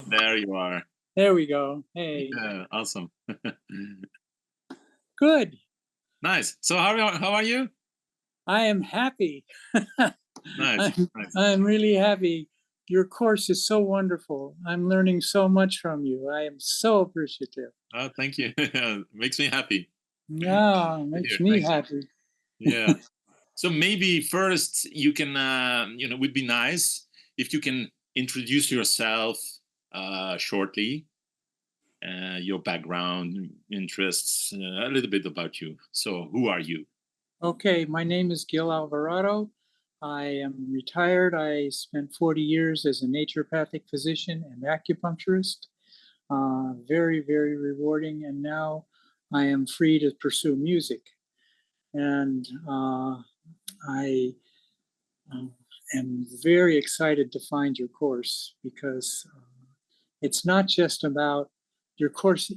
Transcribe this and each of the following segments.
There you are. There we go. Hey, Yeah, awesome. good. Nice. So how are you? I am happy. Nice, I'm, nice. I'm really happy. Your course is so wonderful. I'm learning so much from you. I am so appreciative. Oh, thank you. Makes me happy Yeah, to makes hear. me Thanks. happy. Yeah. So maybe first you can, would be nice if you can introduce yourself shortly, your background, interests, a little bit about you. So who are you? Okay, my name is Gil Alvarado. I am retired. I spent 40 years as a naturopathic physician and acupuncturist. Very, very rewarding. And now I am free to pursue music. And I am very excited to find your course because it's not just about your course.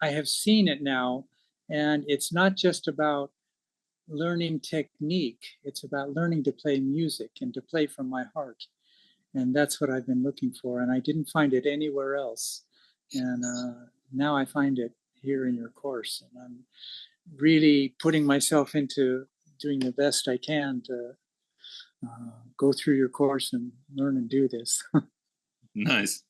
I have seen it now, and it's not just about learning technique. It's about learning to play music and to play from my heart. And that's what I've been looking for. And I didn't find it anywhere else. And now I find it here in your course. And I'm really putting myself into doing the best I can to go through your course and learn and do this. Nice.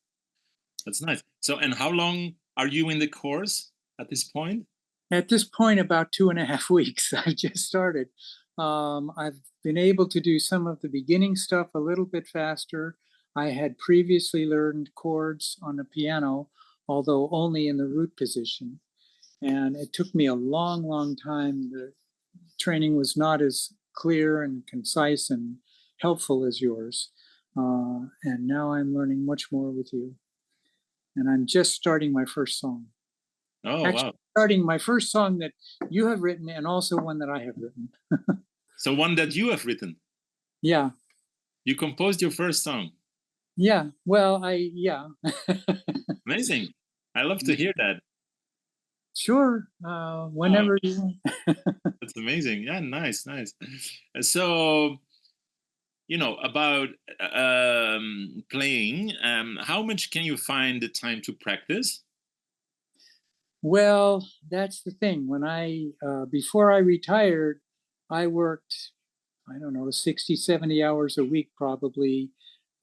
That's nice. So, and how long are you in the course at this point? At this point, about 2.5 weeks. I've just started. I've been able to do some of the beginning stuff a little bit faster. I had previously learned chords on the piano, although only in the root position. And it took me a long, long time. The training was not as clear and concise and helpful as yours. And now I'm learning much more with you. And I'm just starting my first song. Oh, Actually, wow. starting my first song that you have written and also one that I have written. So one that you have written. Yeah. You composed your first song. Yeah. Well, yeah. Amazing. I love to hear that. Sure. Whenever you want. That's amazing. Yeah, nice, nice. So, about playing, how much can you find the time to practice? Well, that's the thing. When before I retired, I worked, I don't know, 60, 70 hours a week, probably,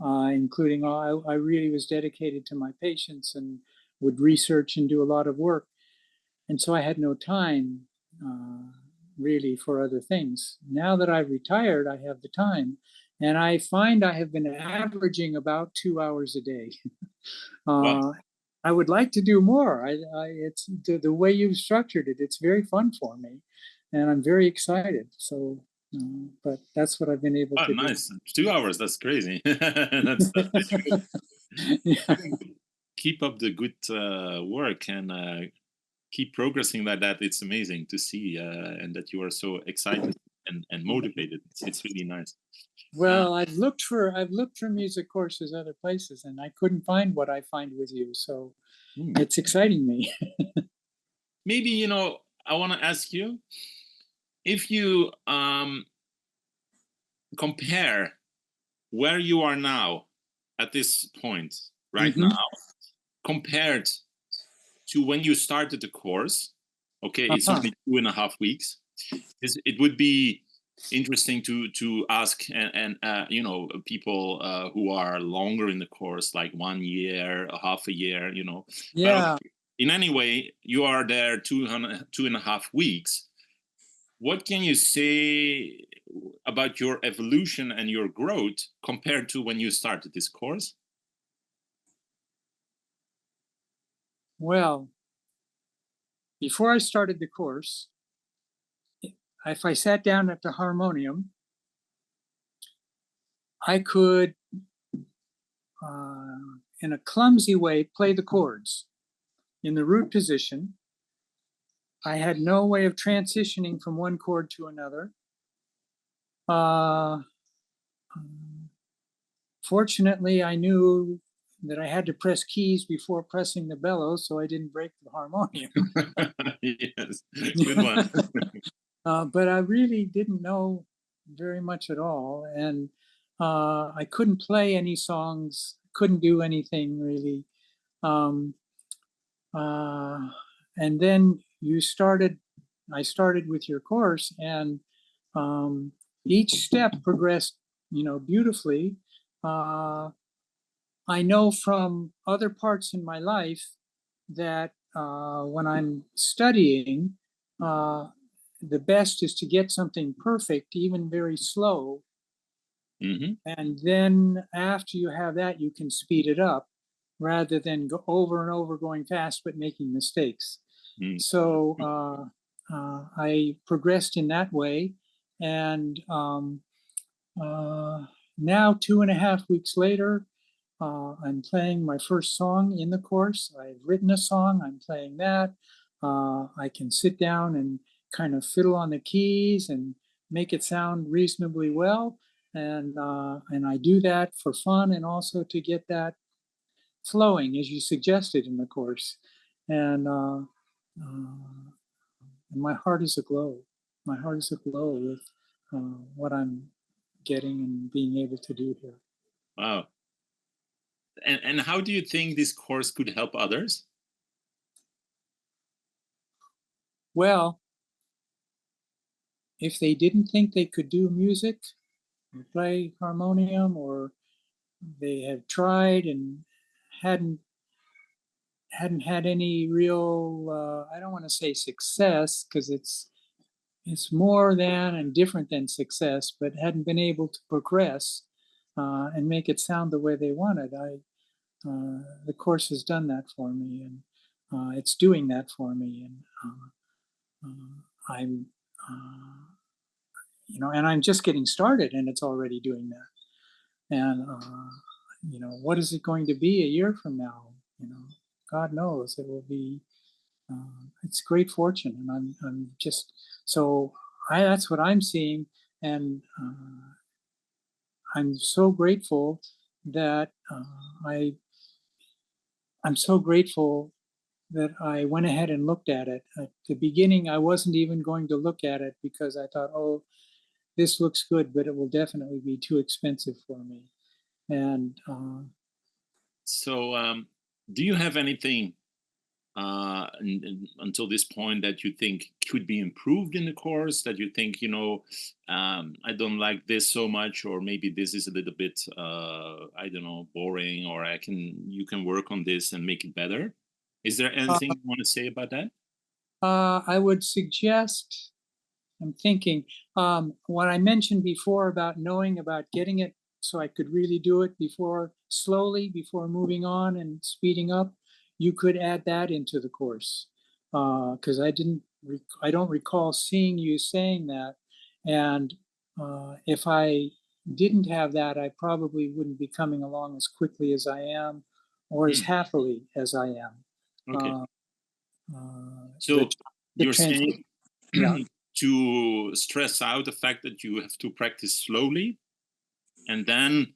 including I really was dedicated to my patients and would research and do a lot of work. And so I had no time really for other things. Now that I've retired, I have the time. And I find I have been averaging about 2 hours a day. Well, I would like to do more. It's the way you've structured it. It's very fun for me, and I'm very excited. So, but that's what I've been able to nice. 2 hours. That's crazy. That's really good. Yeah. Keep up the good work and keep progressing like that. It's amazing to see, and that you are so excited and motivated. It's really nice. Well, I've looked for music courses other places, and I couldn't find what I find with you. So it's exciting me. Maybe I want to ask you if you compare where you are now at this point right now compared to when you started the course. Okay, it's only 2.5 weeks. It would be interesting to ask and people who are longer in the course, like 1 year, half a year. Yeah. But in any way, you are there 2.5 weeks. What can you say about your evolution and your growth compared to when you started this course? Well, before I started the course, if I sat down at the harmonium, I could, in a clumsy way, play the chords in the root position. I had no way of transitioning from one chord to another. Fortunately, I knew that I had to press keys before pressing the bellows, so I didn't break the harmonium. Yes, good one. But I really didn't know very much at all, and I couldn't play any songs, couldn't do anything really. And then I started with your course, and each step progressed, beautifully. I know from other parts in my life that when I'm studying, the best is to get something perfect, even very slow. Mm-hmm. And then after you have that, you can speed it up rather than go over and over going fast but making mistakes. Mm. So I progressed in that way. And now, 2.5 weeks later, I'm playing my first song in the course. I've written a song, I'm playing that. I can sit down and kind of fiddle on the keys and make it sound reasonably well. And I do that for fun and also to get that flowing, as you suggested in the course. And my heart is aglow. My heart is aglow with what I'm getting and being able to do here. Wow. And how do you think this course could help others? Well, if they didn't think they could do music or play harmonium, or they have tried and hadn't had any real, I don't want to say success, because it's more than and different than success, but hadn't been able to progress and make it sound the way they wanted. The course has done that for me, and it's doing that for me, and I'm and I'm just getting started, and it's already doing that. And what is it going to be a year from now? God knows. It will be. It's great fortune, and I'm just so. That's what I'm seeing, and I'm so grateful that I'm so grateful that I went ahead and looked at it. At the beginning, I wasn't even going to look at it because I thought, oh, this looks good, but it will definitely be too expensive for me. And So, do you have anything until this point that you think could be improved in the course, that you think, I don't like this so much, or maybe this is a little bit, I don't know, boring, or you can work on this and make it better? Is there anything you want to say about that? I would suggest, I'm thinking, what I mentioned before about knowing about getting it so I could really do it slowly before moving on and speeding up, you could add that into the course, because I don't recall seeing you saying that. And if I didn't have that, I probably wouldn't be coming along as quickly as I am, or as happily as I am. Okay. The, So you're saying yeah. to stress out the fact that you have to practice slowly and then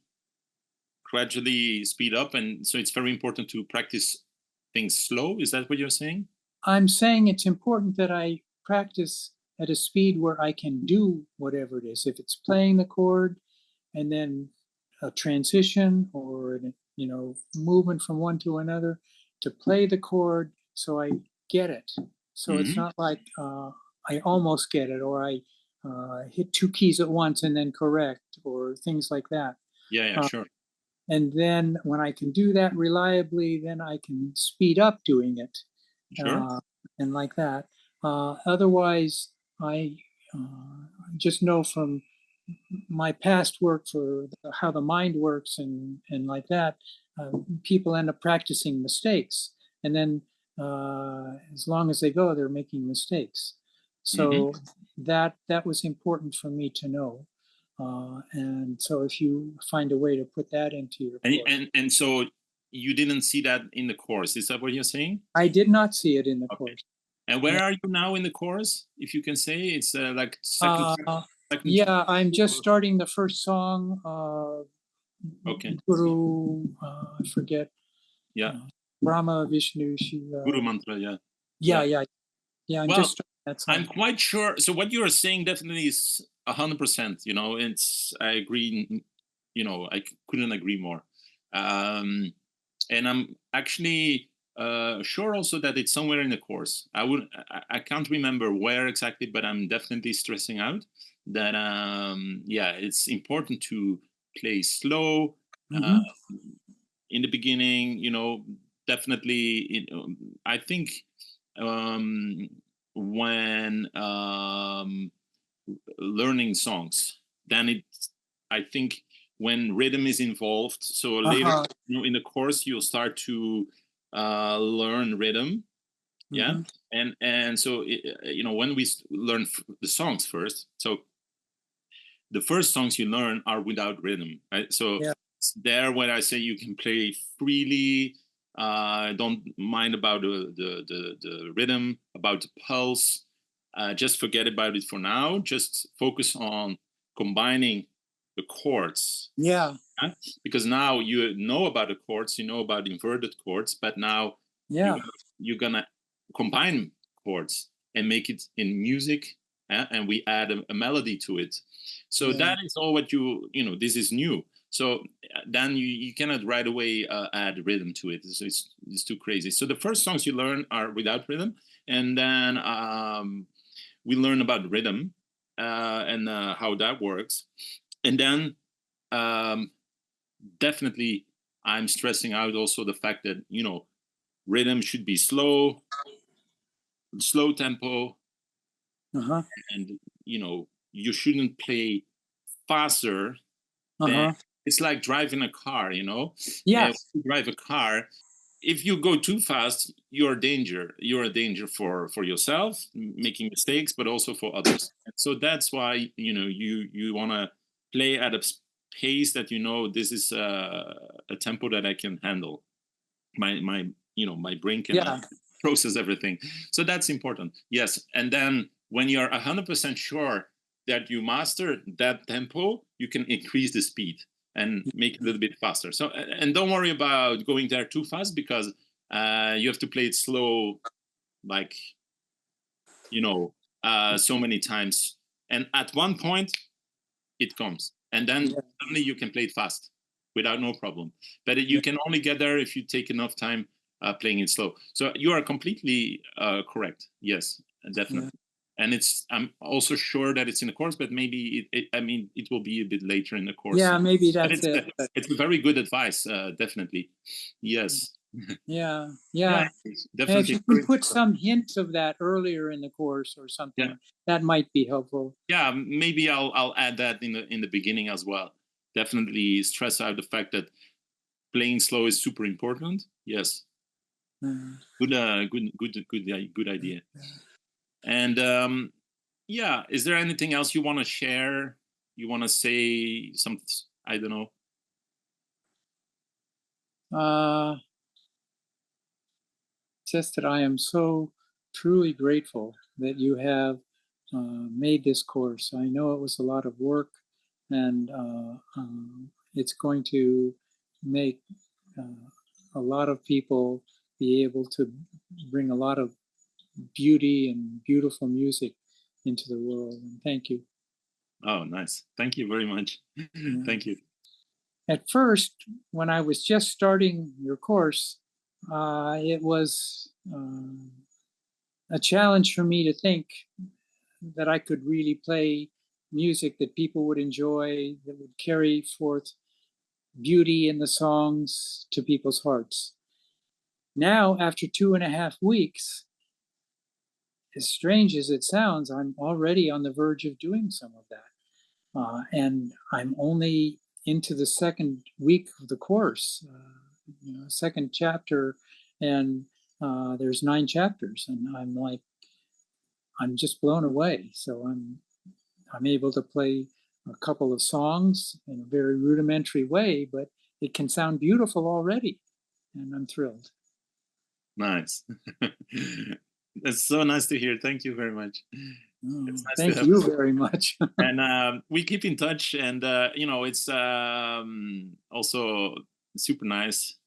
gradually speed up, and so it's very important to practice things slow. Is that what you're saying? I'm saying it's important that I practice at a speed where I can do whatever it is. If it's playing the chord and then a transition, or movement from one to another, to play the chord so I get it. So it's not like I almost get it, or I hit two keys at once and then correct, or things like that. Yeah, sure. And then when I can do that reliably, then I can speed up doing it. Sure. And like that. Otherwise, I just know from my past work for how the mind works and like that, people end up practicing mistakes. And then as long as they go, they're making mistakes. So that was important for me to know. And so if you find a way to put that into your course. And so you didn't see that in the course. Is that what you're saying? I did not see it in the course. And where are you now in the course, if you can say? It's like second. Yeah, I'm just starting the first song. Okay. Guru, I forget. Yeah. Brahma, Vishnu, Shiva. Guru mantra, yeah. Yeah. I'm well, just starting that song. I'm quite sure. So what you are saying definitely is 100%. I agree. I couldn't agree more. And I'm actually sure also that it's somewhere in the course. I can't remember where exactly, but I'm definitely stressing out that yeah, it's important to play slow in the beginning. Definitely. I think um, when learning songs, then I think when rhythm is involved, so later in the course you'll start to learn rhythm. Yeah. And so when we learn the songs first, so the first songs you learn are without rhythm, right? So it's there where I say you can play freely. Don't mind about the rhythm, about the pulse. Just forget about it for now. Just focus on combining the chords. Yeah. Because now you know about the chords, you know about inverted chords, but now you're gonna combine chords and make it in music, and we add a melody to it. So that is all what this is new. So then you cannot right away add rhythm to it. So it's too crazy. So the first songs you learn are without rhythm, and then we learn about rhythm and how that works. And then definitely I'm stressing out also the fact that rhythm should be slow tempo, and you shouldn't play faster than it's like driving a car. If you drive a car, if you go too fast, you're a danger for yourself making mistakes, but also for others. And so that's why you want to play at a pace that this is a tempo that I can handle. My brain can process everything. So that's important. Yes. And then when you're 100% sure that you master that tempo, you can increase the speed and make it a little bit faster. So, and don't worry about going there too fast, because you have to play it slow, like so many times, and at one point it comes, and then suddenly you can play it fast without no problem. But you can only get there if you take enough time playing it slow. So you are completely correct. Yes, definitely. And I'm also sure that it's in the course, but maybe it will be a bit later in the course. Yeah, maybe But that's it. It's a very good advice, definitely. Yes. Yeah. Definitely. And if you can put some hints of that earlier in the course or something, that might be helpful. Yeah, maybe I'll add that in the beginning as well. Definitely stress out the fact that playing slow is super important. Yes. Good idea. And is there anything else you want to share? You want to say something? I don't know. Just that I am so truly grateful that you have made this course. I know it was a lot of work, and it's going to make a lot of people be able to bring a lot of beauty and beautiful music into the world. And thank you. Oh, nice. Thank you very much. Thank you. At first, when I was just starting your course, it was a challenge for me to think that I could really play music that people would enjoy, that would carry forth beauty in the songs to people's hearts. Now, after 2.5 weeks, as strange as it sounds, I'm already on the verge of doing some of that. And I'm only into the second week of the course, second chapter, and there's 9 chapters, and I'm just blown away. So I'm able to play a couple of songs in a very rudimentary way, but it can sound beautiful already, and I'm thrilled. Nice. That's so nice to hear. Thank you very much. Nice thank you very much. And we keep in touch, and it's also super nice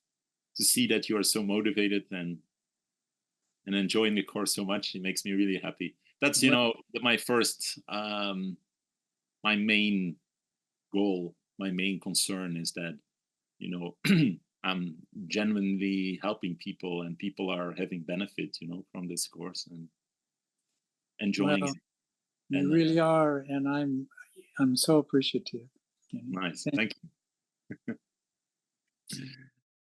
to see that you are so motivated and enjoying the course so much. It makes me really happy. That's my first my main goal, my main concern is that you know, I'm genuinely helping people, and people are having benefit, you know, from this course and enjoying Well, it. you And really are, and I'm so appreciative. nice, Thank thank you.